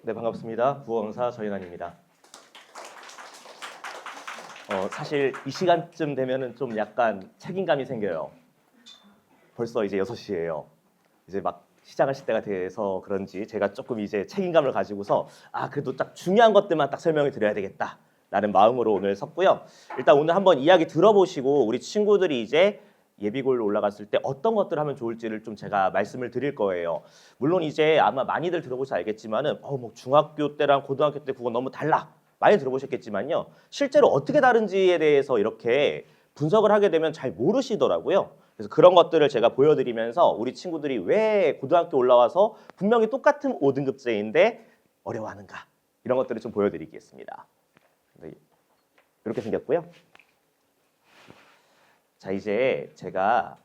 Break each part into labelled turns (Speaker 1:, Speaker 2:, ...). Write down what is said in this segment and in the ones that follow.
Speaker 1: 네, 반갑습니다. 부원사 전인환입니다. 사실 이 시간쯤 되면은 좀 약간 책임감이 생겨요. 벌써 이제 6시예요. 이제 막 시작하실 때가 돼서 그런지 제가 조금 이제 책임감을 가지고서 그래도 딱 중요한 것들만 딱 설명을 드려야 되겠다 라는 마음으로 오늘 섰고요. 일단 오늘 한번 이야기 들어보시고 우리 친구들이 이제 예비고를 올라갔을 때 어떤 것들을 하면 좋을지를 좀 제가 말씀을 드릴 거예요. 물론 이제 아마 많이들 들어보셔서 알겠지만은 뭐 중학교 때랑 고등학교 때 그거 너무 달라. 많이 들어보셨겠지만요. 실제로 어떻게 다른지에 대해서 이렇게 분석을 하게 되면 잘 모르시더라고요. 그래서 그런 것들을 제가 보여드리면서 우리 친구들이 왜 고등학교 올라와서 분명히 똑같은 5등급제인데 어려워하는가 이런 것들을 좀 보여드리겠습니다. 이렇게 생겼고요. 자, 이제 제가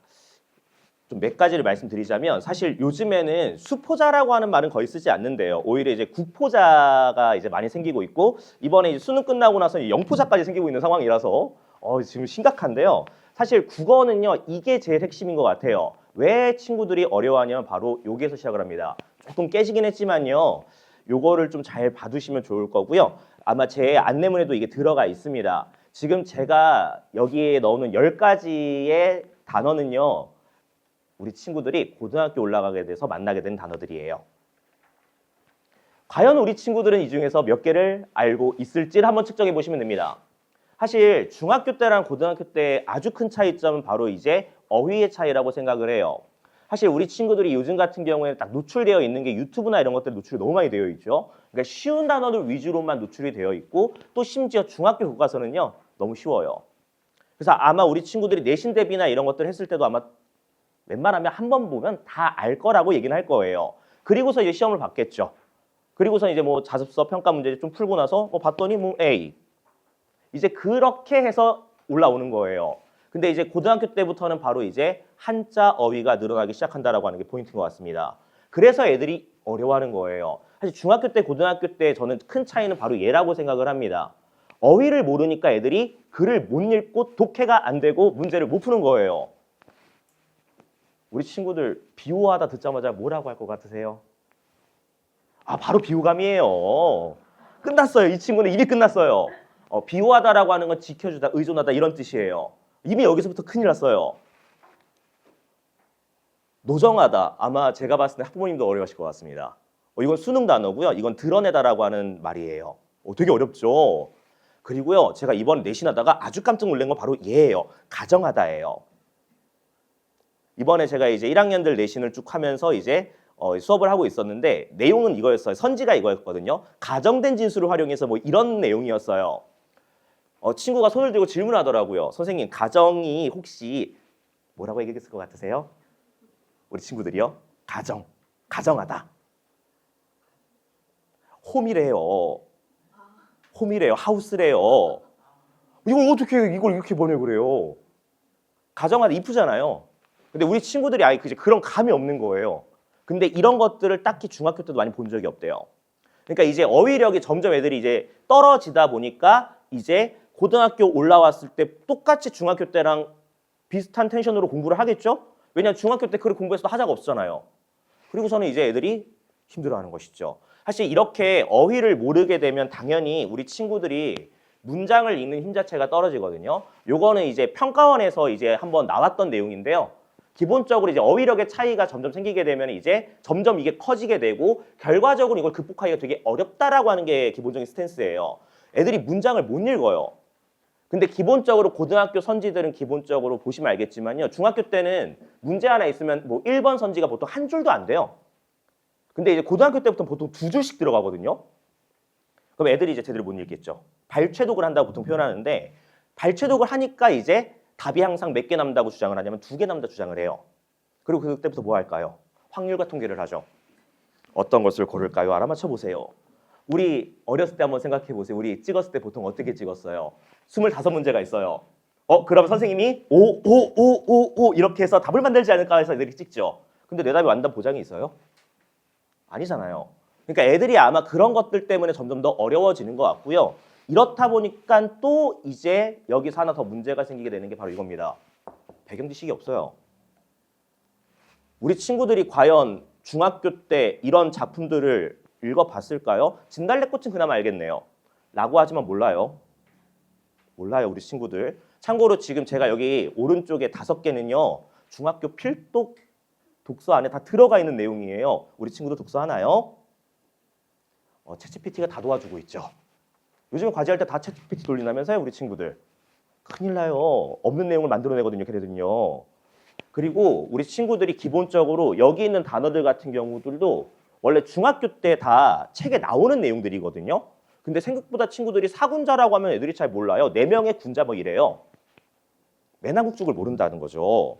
Speaker 1: 좀 몇 가지를 말씀드리자면 사실 요즘에는 수포자라고 하는 말은 거의 쓰지 않는데요. 오히려 이제 국포자가 이제 많이 생기고 있고 이번에 이제 수능 끝나고 나서 영포자까지 생기고 있는 상황이라서 지금 심각한데요. 사실 국어는요, 이게 제일 핵심인 것 같아요. 왜 친구들이 어려워하냐면 바로 여기에서 시작을 합니다. 조금 깨지긴 했지만요. 요거를 좀 잘 봐두시면 좋을 거고요. 아마 제 안내문에도 이게 들어가 있습니다. 지금 제가 여기에 넣는 10가지의 단어는요. 우리 친구들이 고등학교 올라가게 돼서 만나게 된 단어들이에요. 과연 우리 친구들은 이 중에서 몇 개를 알고 있을지를 한번 측정해 보시면 됩니다. 사실 중학교 때랑 고등학교 때 아주 큰 차이점은 바로 이제 어휘의 차이라고 생각을 해요. 사실 우리 친구들이 요즘 같은 경우에는 딱 노출되어 있는 게 유튜브나 이런 것들 노출이 너무 많이 되어 있죠. 그러니까 쉬운 단어들 위주로만 노출이 되어 있고 또 심지어 중학교 교과서는요. 너무 쉬워요. 그래서 아마 우리 친구들이 내신 대비나 이런 것들 했을 때도 아마 웬만하면 한 번 보면 다 알 거라고 얘기는 할 거예요. 그리고서 이제 시험을 봤겠죠. 그리고서 이제 뭐 자습서 평가 문제 좀 풀고 나서 봤더니 뭐 A. 이제 그렇게 해서 올라오는 거예요. 근데 이제 고등학교 때부터는 바로 이제 한자 어휘가 늘어나기 시작한다라고 하는 게 포인트인 것 같습니다. 그래서 애들이 어려워하는 거예요. 사실 중학교 때, 고등학교 때 저는 큰 차이는 바로 얘라고 생각을 합니다. 어휘를 모르니까 애들이 글을 못 읽고 독해가 안 되고 문제를 못 푸는 거예요. 우리 친구들 비호하다 듣자마자 뭐라고 할 것 같으세요? 바로 비호감이에요. 끝났어요. 이 친구는 이미 끝났어요. 비호하다라고 하는 건 지켜주다, 의존하다 이런 뜻이에요. 이미 여기서부터 큰일 났어요. 노정하다. 아마 제가 봤을 때 학부모님도 어려워하실 것 같습니다. 이건 수능 단어고요. 이건 드러내다라고 하는 말이에요. 되게 어렵죠. 그리고요. 제가 이번에 내신하다가 아주 깜짝 놀란 건 바로 얘예요. 가정하다예요. 이번에 제가 이제 1학년들 내신을 쭉 하면서 이제 수업을 하고 있었는데 내용은 이거였어요. 선지가 이거였거든요. 가정된 진수를 활용해서 뭐 이런 내용이었어요. 친구가 손을 들고 질문하더라고요. 선생님, 가정이 혹시 뭐라고 얘기했을 것 같으세요? 우리 친구들이요. 가정하다. 홈이래요. 홈이래요. 하우스래요. 이걸 어떻게 이걸 이렇게 번역을 해요? 가정하다 이쁘잖아요. 근데 우리 친구들이 아예 그런 감이 없는 거예요. 근데 이런 것들을 딱히 중학교 때도 많이 본 적이 없대요. 그러니까 이제 어휘력이 점점 애들이 이제 떨어지다 보니까 이제 고등학교 올라왔을 때 똑같이 중학교 때랑 비슷한 텐션으로 공부를 하겠죠? 왜냐하면 중학교 때 그걸 공부해서도 하자가 없잖아요. 그리고서는 이제 애들이 힘들어하는 것이죠. 사실 이렇게 어휘를 모르게 되면 당연히 우리 친구들이 문장을 읽는 힘 자체가 떨어지거든요. 요거는 이제 평가원에서 이제 한번 나왔던 내용인데요. 기본적으로 이제 어휘력의 차이가 점점 생기게 되면 이제 점점 이게 커지게 되고 결과적으로 이걸 극복하기가 되게 어렵다라고 하는 게 기본적인 스탠스예요. 애들이 문장을 못 읽어요. 근데 기본적으로 고등학교 선지들은 기본적으로 보시면 알겠지만요. 중학교 때는 문제 하나 있으면 뭐 1번 선지가 보통 한 줄도 안 돼요. 근데 이제 고등학교 때부터 보통 2줄씩 들어가거든요. 그럼 애들이 이제 제대로 못 읽겠죠. 발췌독을 한다고 보통 표현하는데 발췌독을 하니까 이제 답이 항상 몇 개 남다고 주장을 하냐면 2개 남다 주장을 해요. 그리고 그때부터 뭐 할까요? 확률과 통계를 하죠. 어떤 것을 고를까요? 알아맞혀 보세요. 우리 어렸을 때 한번 생각해 보세요. 우리 찍었을 때 보통 어떻게 찍었어요? 25문제가 있어요. 그럼 선생님이 5 이렇게 해서 답을 만들지 않을까 해서 애들이 찍죠. 근데 내 답이 완전 보장이 있어요? 아니잖아요. 그러니까 애들이 아마 그런 것들 때문에 점점 더 어려워지는 것 같고요. 이렇다 보니까 또 이제 여기서 하나 더 문제가 생기게 되는 게 바로 이겁니다. 배경 지식이 없어요. 우리 친구들이 과연 중학교 때 이런 작품들을 읽어봤을까요? 진달래꽃은 그나마 알겠네요. 라고 하지만 몰라요. 몰라요, 우리 친구들. 참고로 지금 제가 여기 오른쪽에 5개는요. 중학교 필독 독서 안에 다 들어가 있는 내용이에요. 우리 친구도 독서 하나요? 챗GPT가 다 도와주고 있죠. 요즘 과제할 때 다 챗GPT 돌린다면서요, 우리 친구들. 큰일 나요. 없는 내용을 만들어내거든요, 걔네들은요. 그리고 우리 친구들이 기본적으로 여기 있는 단어들 같은 경우들도 원래 중학교 때 다 책에 나오는 내용들이거든요. 근데 생각보다 친구들이 사군자라고 하면 애들이 잘 몰라요. 4명의 군자 뭐 이래요. 매나국죽을 모른다는 거죠.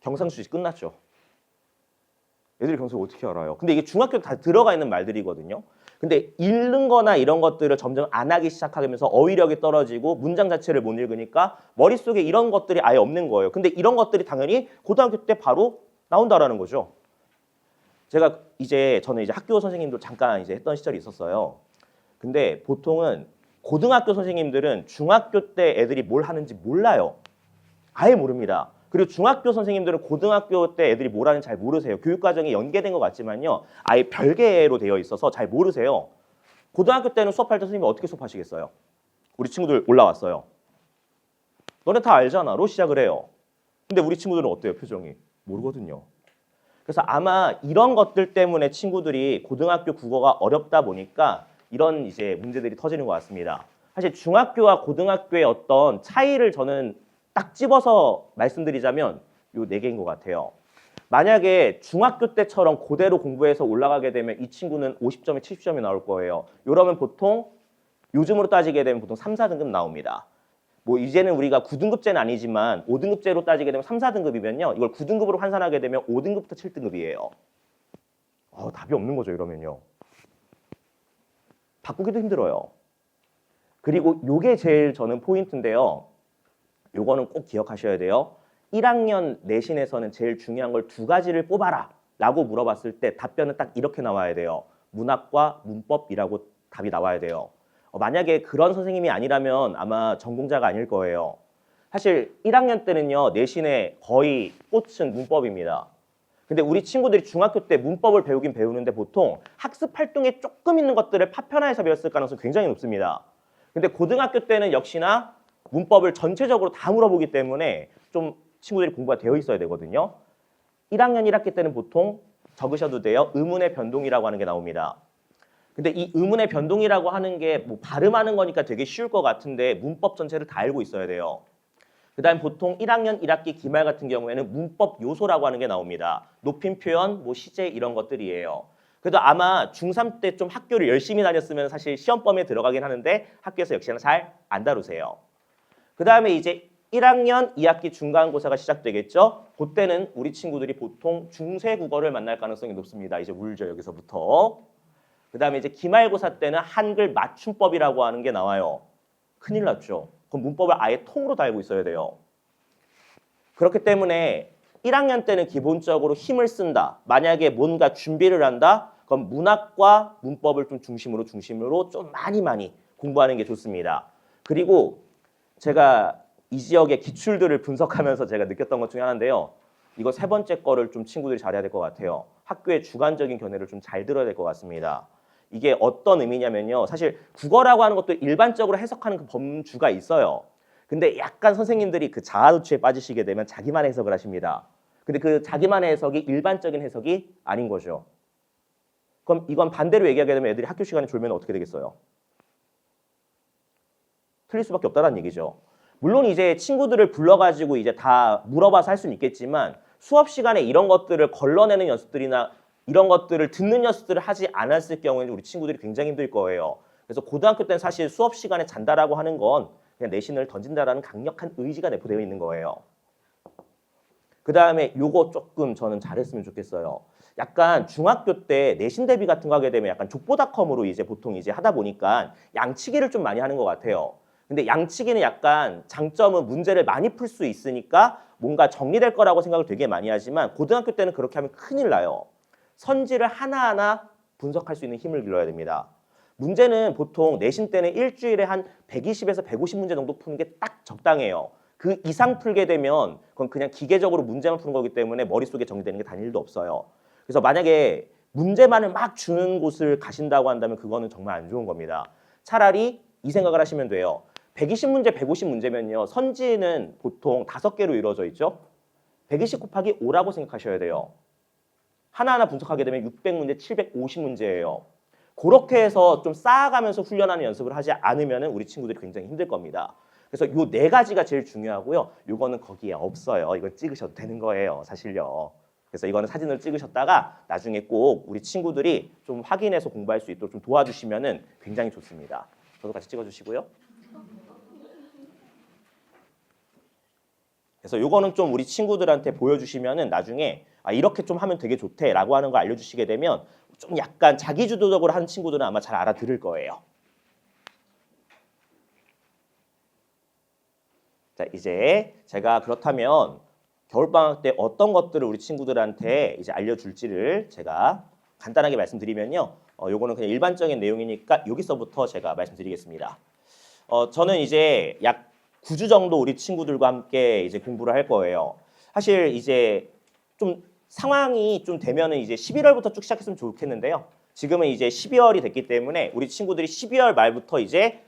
Speaker 1: 경상수지 끝났죠. 애들이 경상을 어떻게 알아요? 근데 이게 중학교 때 다 들어가 있는 말들이거든요. 근데 읽는 거나 이런 것들을 점점 안 하기 시작하면서 어휘력이 떨어지고 문장 자체를 못 읽으니까 머릿속에 이런 것들이 아예 없는 거예요. 근데 이런 것들이 당연히 고등학교 때 바로 나온다라는 거죠. 저는 이제 학교 선생님도 잠깐 이제 했던 시절이 있었어요. 근데 보통은 고등학교 선생님들은 중학교 때 애들이 뭘 하는지 몰라요. 아예 모릅니다. 그리고 중학교 선생님들은 고등학교 때 애들이 뭘 하는지 잘 모르세요. 교육과정이 연계된 것 같지만요. 아예 별개로 되어 있어서 잘 모르세요. 고등학교 때는 수업할 때 선생님이 어떻게 수업하시겠어요? 우리 친구들 올라왔어요. 너네 다 알잖아.로 시작을 해요. 근데 우리 친구들은 어때요? 표정이? 모르거든요. 그래서 아마 이런 것들 때문에 친구들이 고등학교 국어가 어렵다 보니까 이런 이제 문제들이 터지는 것 같습니다. 사실 중학교와 고등학교의 어떤 차이를 저는 딱 집어서 말씀드리자면 요 4개인 것 같아요. 만약에 중학교 때처럼 그대로 공부해서 올라가게 되면 이 친구는 50점에 70점이 나올 거예요. 이러면 보통 요즘으로 따지게 되면 보통 3, 4등급 나옵니다. 뭐 이제는 우리가 9등급제는 아니지만 5등급제로 따지게 되면 3, 4등급이면요. 이걸 9등급으로 환산하게 되면 5등급부터 7등급이에요. 답이 없는 거죠, 이러면요. 바꾸기도 힘들어요. 그리고 요게 제일 저는 포인트인데요. 요거는 꼭 기억하셔야 돼요. 1학년 내신에서는 제일 중요한 걸 2가지를 뽑아라 라고 물어봤을 때 답변은 딱 이렇게 나와야 돼요. 문학과 문법이라고 답이 나와야 돼요. 만약에 그런 선생님이 아니라면 아마 전공자가 아닐 거예요. 사실 1학년 때는요. 내신의 거의 꽃은 문법입니다. 근데 우리 친구들이 중학교 때 문법을 배우긴 배우는데 보통 학습 활동에 조금 있는 것들을 파편화해서 배웠을 가능성이 굉장히 높습니다. 근데 고등학교 때는 역시나 문법을 전체적으로 다 물어보기 때문에 좀 친구들이 공부가 되어 있어야 되거든요. 1학년 1학기 때는 보통 적으셔도 돼요. 의문의 변동이라고 하는 게 나옵니다. 근데 이 의문의 변동이라고 하는 게 뭐 발음하는 거니까 되게 쉬울 것 같은데 문법 전체를 다 알고 있어야 돼요. 그 다음 보통 1학년 1학기 기말 같은 경우에는 문법 요소라고 하는 게 나옵니다. 높임 표현, 뭐 시제 이런 것들이에요. 그래도 아마 중3 때 좀 학교를 열심히 다녔으면 사실 시험범위에 들어가긴 하는데 학교에서 역시나 잘 안 다루세요. 그 다음에 이제 1학년 2학기 중간고사가 시작되겠죠. 그때는 우리 친구들이 보통 중세 국어를 만날 가능성이 높습니다. 이제 울죠, 여기서부터. 그 다음에 이제 기말고사 때는 한글 맞춤법이라고 하는 게 나와요. 큰일 났죠. 그럼 문법을 아예 통으로 다 알고 있어야 돼요. 그렇기 때문에 1학년 때는 기본적으로 힘을 쓴다. 만약에 뭔가 준비를 한다. 그럼 문학과 문법을 좀 중심으로 좀 많이 공부하는 게 좋습니다. 그리고 제가 이 지역의 기출들을 분석하면서 제가 느꼈던 것 중에 하나인데요. 이거 3번째 거를 좀 친구들이 잘해야 될 것 같아요. 학교의 주관적인 견해를 좀 잘 들어야 될 것 같습니다. 이게 어떤 의미냐면요. 사실 국어라고 하는 것도 일반적으로 해석하는 그 범주가 있어요. 근데 약간 선생님들이 그 자아도취에 빠지시게 되면 자기만의 해석을 하십니다. 근데 그 자기만의 해석이 일반적인 해석이 아닌 거죠. 그럼 이건 반대로 얘기하게 되면 애들이 학교 시간에 졸면 어떻게 되겠어요? 틀릴 수밖에 없다는 얘기죠. 물론 이제 친구들을 불러가지고 이제 다 물어봐서 할 수는 있겠지만 수업 시간에 이런 것들을 걸러내는 연습들이나 이런 것들을 듣는 연습들을 하지 않았을 경우에는 우리 친구들이 굉장히 힘들 거예요. 그래서 고등학교 때는 사실 수업 시간에 잔다라고 하는 건 그냥 내신을 던진다라는 강력한 의지가 내포되어 있는 거예요. 그 다음에 요거 조금 저는 잘했으면 좋겠어요. 약간 중학교 때 내신 대비 같은 거 하게 되면 약간 족보닷컴으로 이제 보통 이제 하다 보니까 양치기를 좀 많이 하는 것 같아요. 근데 양치기는 약간 장점은 문제를 많이 풀 수 있으니까 뭔가 정리될 거라고 생각을 되게 많이 하지만 고등학교 때는 그렇게 하면 큰일 나요. 선지를 하나하나 분석할 수 있는 힘을 길러야 됩니다. 문제는 보통 내신 때는 일주일에 한 120에서 150문제 정도 푸는 게 딱 적당해요. 그 이상 풀게 되면 그건 그냥 기계적으로 문제만 푸는 거기 때문에 머릿속에 정리되는 게 단 1도 없어요. 그래서 만약에 문제만을 막 주는 곳을 가신다고 한다면 그거는 정말 안 좋은 겁니다. 차라리 이 생각을 하시면 돼요. 120문제, 150문제면요. 선지는 보통 5개로 이루어져 있죠. 120 곱하기 5라고 생각하셔야 돼요. 하나하나 분석하게 되면 600문제, 750문제예요. 그렇게 해서 좀 쌓아가면서 훈련하는 연습을 하지 않으면 우리 친구들이 굉장히 힘들 겁니다. 그래서 요 4가지가 제일 중요하고요. 요거는 거기에 없어요. 이건 찍으셔도 되는 거예요. 사실요. 그래서 이거는 사진을 찍으셨다가 나중에 꼭 우리 친구들이 좀 확인해서 공부할 수 있도록 좀 도와주시면 굉장히 좋습니다. 저도 같이 찍어주시고요. 그래서 요거는 좀 우리 친구들한테 보여주시면은 나중에 이렇게 좀 하면 되게 좋대라고 하는 거 알려주시게 되면 좀 약간 자기주도적으로 하는 친구들은 아마 잘 알아들을 거예요. 자, 이제 제가 그렇다면 겨울방학 때 어떤 것들을 우리 친구들한테 이제 알려줄지를 제가 간단하게 말씀드리면요. 요거는 그냥 일반적인 내용이니까 여기서부터 제가 말씀드리겠습니다. 저는 이제 약 9주 정도 우리 친구들과 함께 이제 공부를 할 거예요. 사실 이제 좀 상황이 좀 되면은 이제 11월부터 쭉 시작했으면 좋겠는데요. 지금은 이제 12월이 됐기 때문에 우리 친구들이 12월 말부터 이제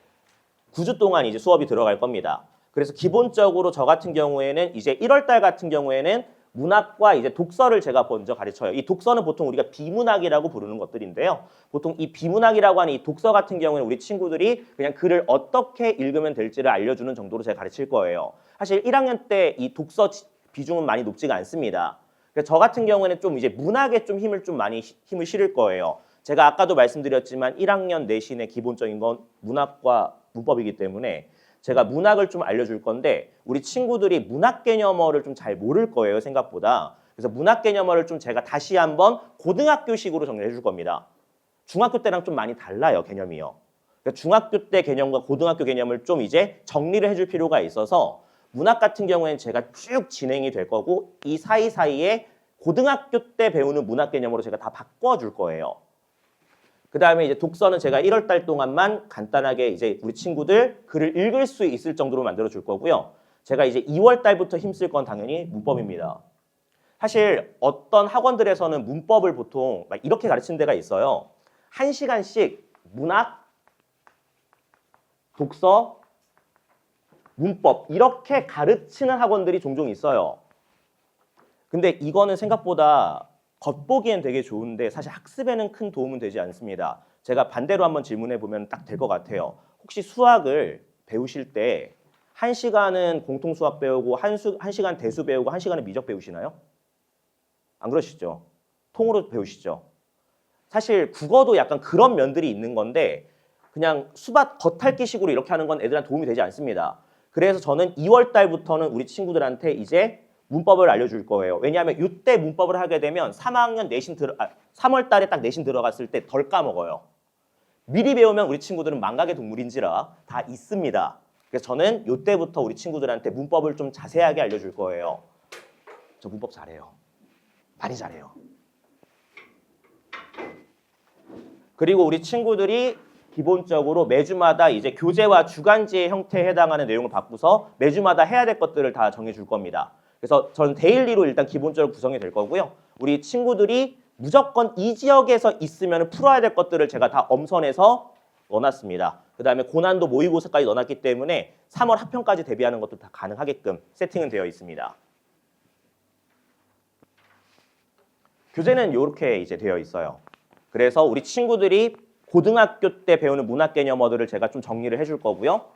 Speaker 1: 9주 동안 이제 수업이 들어갈 겁니다. 그래서 기본적으로 저 같은 경우에는 이제 1월 달 같은 경우에는 문학과 이제 독서를 제가 먼저 가르쳐요. 이 독서는 보통 우리가 비문학이라고 부르는 것들인데요. 보통 이 비문학이라고 하는 이 독서 같은 경우에는 우리 친구들이 그냥 글을 어떻게 읽으면 될지를 알려주는 정도로 제가 가르칠 거예요. 사실 1학년 때 이 독서 비중은 많이 높지가 않습니다. 그래서 저 같은 경우에는 좀 이제 문학에 좀 힘을 실을 거예요. 제가 아까도 말씀드렸지만 1학년 내신의 기본적인 건 문학과 문법이기 때문에 제가 문학을 좀 알려줄 건데 우리 친구들이 문학 개념어를 좀 잘 모를 거예요, 생각보다. 그래서 문학 개념어를 좀 제가 다시 한번 고등학교식으로 정리해 줄 겁니다. 중학교 때랑 좀 많이 달라요, 개념이요. 그러니까 중학교 때 개념과 고등학교 개념을 좀 이제 정리를 해줄 필요가 있어서 문학 같은 경우에는 제가 쭉 진행이 될 거고 이 사이사이에 고등학교 때 배우는 문학 개념으로 제가 다 바꿔줄 거예요. 그 다음에 이제 독서는 제가 1월 달 동안만 간단하게 이제 우리 친구들 글을 읽을 수 있을 정도로 만들어 줄 거고요. 제가 이제 2월 달부터 힘쓸 건 당연히 문법입니다. 사실 어떤 학원들에서는 문법을 보통 막 이렇게 가르치는 데가 있어요. 1시간씩 문학, 독서, 문법 이렇게 가르치는 학원들이 종종 있어요. 근데 이거는 생각보다 겉보기엔 되게 좋은데 사실 학습에는 큰 도움은 되지 않습니다. 제가 반대로 한번 질문해 보면 딱 될 것 같아요. 혹시 수학을 배우실 때 1시간은 공통 수학 배우고 1시간 대수 배우고 1시간은 미적 배우시나요? 안 그러시죠? 통으로 배우시죠? 사실 국어도 약간 그런 면들이 있는 건데 그냥 수박 겉핥기식으로 이렇게 하는 건 애들한테 도움이 되지 않습니다. 그래서 저는 2월 달부터는 우리 친구들한테 이제 문법을 알려줄 거예요. 왜냐하면 이때 문법을 하게 되면 3월 달에 딱 내신 들어갔을 때 덜 까먹어요. 미리 배우면 우리 친구들은 망각의 동물인지라 다 있습니다. 그래서 저는 이때부터 우리 친구들한테 문법을 좀 자세하게 알려줄 거예요. 저 문법 잘해요. 많이 잘해요. 그리고 우리 친구들이 기본적으로 매주마다 이제 교재와 주간지의 형태에 해당하는 내용을 바꾸서 매주마다 해야 될 것들을 다 정해줄 겁니다. 그래서 저는 데일리로 일단 기본적으로 구성이 될 거고요. 우리 친구들이 무조건 이 지역에서 있으면 풀어야 될 것들을 제가 다 엄선해서 넣어놨습니다. 그 다음에 고난도 모의고사까지 넣어놨기 때문에 3월 합평까지 대비하는 것도 다 가능하게끔 세팅은 되어 있습니다. 교재는 이렇게 이제 되어 있어요. 그래서 우리 친구들이 고등학교 때 배우는 문학 개념어들을 제가 좀 정리를 해줄 거고요.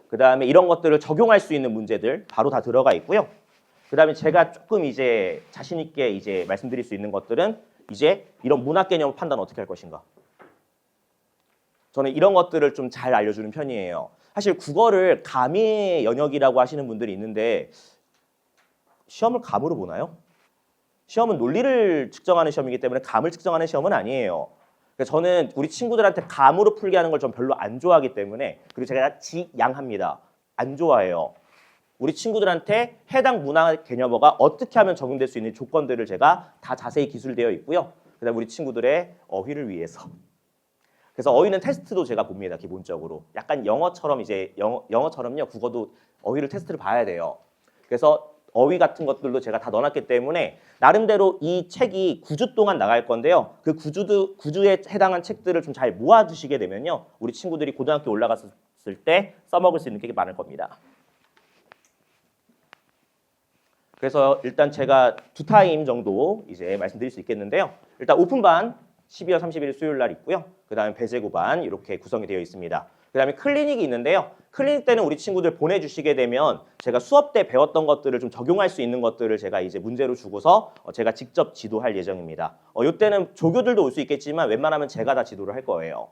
Speaker 1: 그 다음에 이런 것들을 적용할 수 있는 문제들 바로 다 들어가 있고요. 그 다음에 제가 조금 이제 자신 있게 이제 말씀드릴 수 있는 것들은 이제 이런 문학 개념 판단 어떻게 할 것인가. 저는 이런 것들을 좀 잘 알려주는 편이에요. 사실 국어를 감의 영역이라고 하시는 분들이 있는데 시험을 감으로 보나요? 시험은 논리를 측정하는 시험이기 때문에 감을 측정하는 시험은 아니에요. 그래서 저는 우리 친구들한테 감으로 풀게 하는 걸 전 별로 안 좋아하기 때문에 그리고 제가 지양합니다. 안 좋아해요. 우리 친구들한테 해당 문학 개념어가 어떻게 하면 적용될 수 있는 조건들을 제가 다 자세히 기술되어 있고요. 그다음 우리 친구들의 어휘를 위해서. 그래서 어휘는 테스트도 제가 봅니다. 기본적으로. 약간 영어처럼 이제 영어처럼요. 국어도 어휘를 테스트를 봐야 돼요. 그래서 어휘 같은 것들도 제가 다 넣어놨기 때문에 나름대로 이 책이 9주 동안 나갈 건데요. 그 9주에 해당한 책들을 좀 잘 모아두시게 되면요. 우리 친구들이 고등학교 올라갔을 때 써먹을 수 있는 게 많을 겁니다. 그래서 일단 제가 2타임 정도 이제 말씀드릴 수 있겠는데요. 일단 오픈반 12월 30일 수요일 날 있고요. 그 다음에 배제고반 이렇게 구성이 되어 있습니다. 그 다음에 클리닉이 있는데요. 클리닉 때는 우리 친구들 보내주시게 되면 제가 수업 때 배웠던 것들을 좀 적용할 수 있는 것들을 제가 이제 문제로 주고서 제가 직접 지도할 예정입니다. 이때는 조교들도 올 수 있겠지만 웬만하면 제가 다 지도를 할 거예요.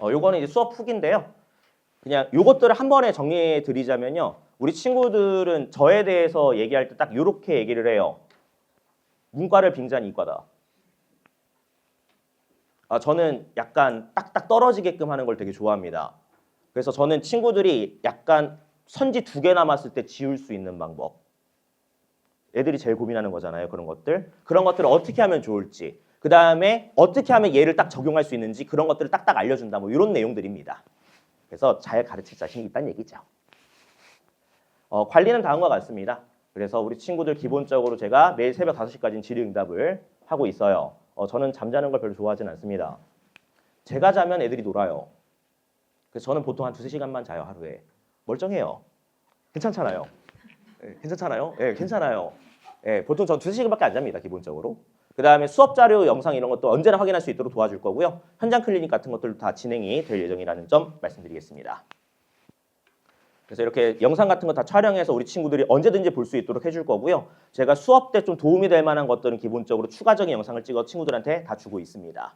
Speaker 1: 요거는 이제 수업 후기인데요. 그냥 요것들을 한 번에 정리해 드리자면요. 우리 친구들은 저에 대해서 얘기할 때 딱 요렇게 얘기를 해요. 문과를 빙자한 이과다. 저는 약간 딱딱 떨어지게끔 하는 걸 되게 좋아합니다. 그래서 저는 친구들이 약간 선지 2개 남았을 때 지울 수 있는 방법. 애들이 제일 고민하는 거잖아요. 그런 것들. 그런 것들을 어떻게 하면 좋을지. 그 다음에 어떻게 하면 얘를 딱 적용할 수 있는지 그런 것들을 딱딱 알려준다. 뭐 이런 내용들입니다. 그래서 잘 가르칠 자신이 있다는 얘기죠. 관리는 다음과 같습니다. 그래서 우리 친구들 기본적으로 제가 매일 새벽 5시까지는 질의응답을 하고 있어요. 저는 잠자는 걸 별로 좋아하진 않습니다. 제가 자면 애들이 놀아요. 그래서 저는 보통 한 2-3시간만 자요, 하루에. 멀쩡해요. 괜찮잖아요. 네, 괜찮잖아요. 네, 괜찮아요. 네, 보통 전 2-3시간밖에 안 잡니다, 기본적으로. 그 다음에 수업 자료, 영상 이런 것도 언제나 확인할 수 있도록 도와줄 거고요. 현장 클리닉 같은 것들도 다 진행이 될 예정이라는 점 말씀드리겠습니다. 그래서 이렇게 영상 같은 거 다 촬영해서 우리 친구들이 언제든지 볼 수 있도록 해줄 거고요. 제가 수업 때 좀 도움이 될 만한 것들은 기본적으로 추가적인 영상을 찍어 친구들한테 다 주고 있습니다.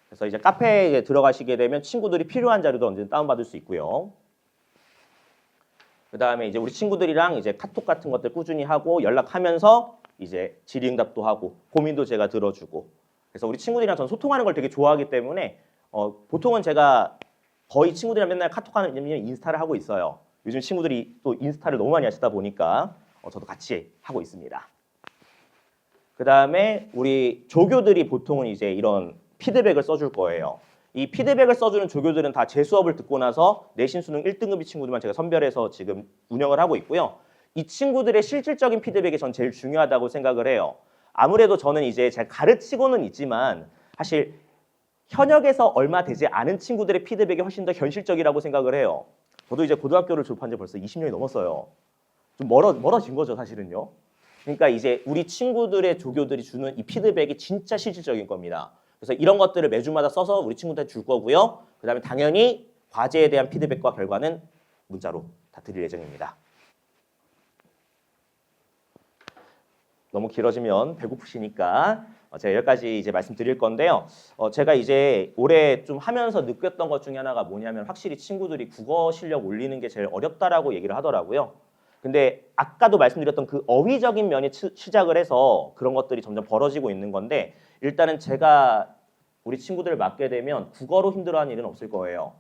Speaker 1: 그래서 이제 카페에 들어가시게 되면 친구들이 필요한 자료도 언제든 다운받을 수 있고요. 그 다음에 이제 우리 친구들이랑 이제 카톡 같은 것들 꾸준히 하고 연락하면서 이제 질의응답도 하고 고민도 제가 들어주고 그래서 우리 친구들이랑 전 소통하는 걸 되게 좋아하기 때문에 보통은 제가 거의 친구들이랑 맨날 카톡하는 인스타를 하고 있어요. 요즘 친구들이 또 인스타를 너무 많이 하시다 보니까 저도 같이 하고 있습니다. 그 다음에 우리 조교들이 보통은 이제 이런 피드백을 써줄 거예요. 이 피드백을 써주는 조교들은 다 제 수업을 듣고 나서 내신 수능 1등급이 친구들만 제가 선별해서 지금 운영을 하고 있고요. 이 친구들의 실질적인 피드백이 전 제일 중요하다고 생각을 해요. 아무래도 저는 이제 제가 가르치고는 있지만 사실 현역에서 얼마 되지 않은 친구들의 피드백이 훨씬 더 현실적이라고 생각을 해요. 저도 이제 고등학교를 졸업한 지 벌써 20년이 넘었어요. 좀 멀어진 거죠, 사실은요. 그러니까 이제 우리 친구들의 조교들이 주는 이 피드백이 진짜 실질적인 겁니다. 그래서 이런 것들을 매주마다 써서 우리 친구들한테 줄 거고요. 그 다음에 당연히 과제에 대한 피드백과 결과는 문자로 다 드릴 예정입니다. 너무 길어지면 배고프시니까 제가 여기까지 이제 말씀드릴 건데요. 제가 이제 올해 좀 하면서 느꼈던 것 중에 하나가 뭐냐면 확실히 친구들이 국어 실력 올리는 게 제일 어렵다라고 얘기를 하더라고요. 근데 아까도 말씀드렸던 그 어휘적인 면이 시작을 해서 그런 것들이 점점 벌어지고 있는 건데 일단은 제가 우리 친구들을 맡게 되면 국어로 힘들어하는 일은 없을 거예요.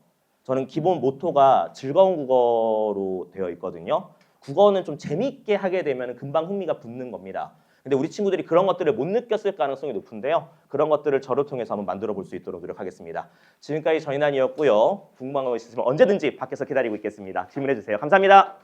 Speaker 1: 저는 기본 모토가 즐거운 국어로 되어 있거든요. 국어는 좀 재미있게 하게 되면 금방 흥미가 붙는 겁니다. 근데 우리 친구들이 그런 것들을 못 느꼈을 가능성이 높은데요. 그런 것들을 저를 통해서 한번 만들어 볼 수 있도록 노력하겠습니다. 지금까지 전인환이었고요. 궁금한 거 있으시면 언제든지 밖에서 기다리고 있겠습니다. 질문해 주세요. 감사합니다.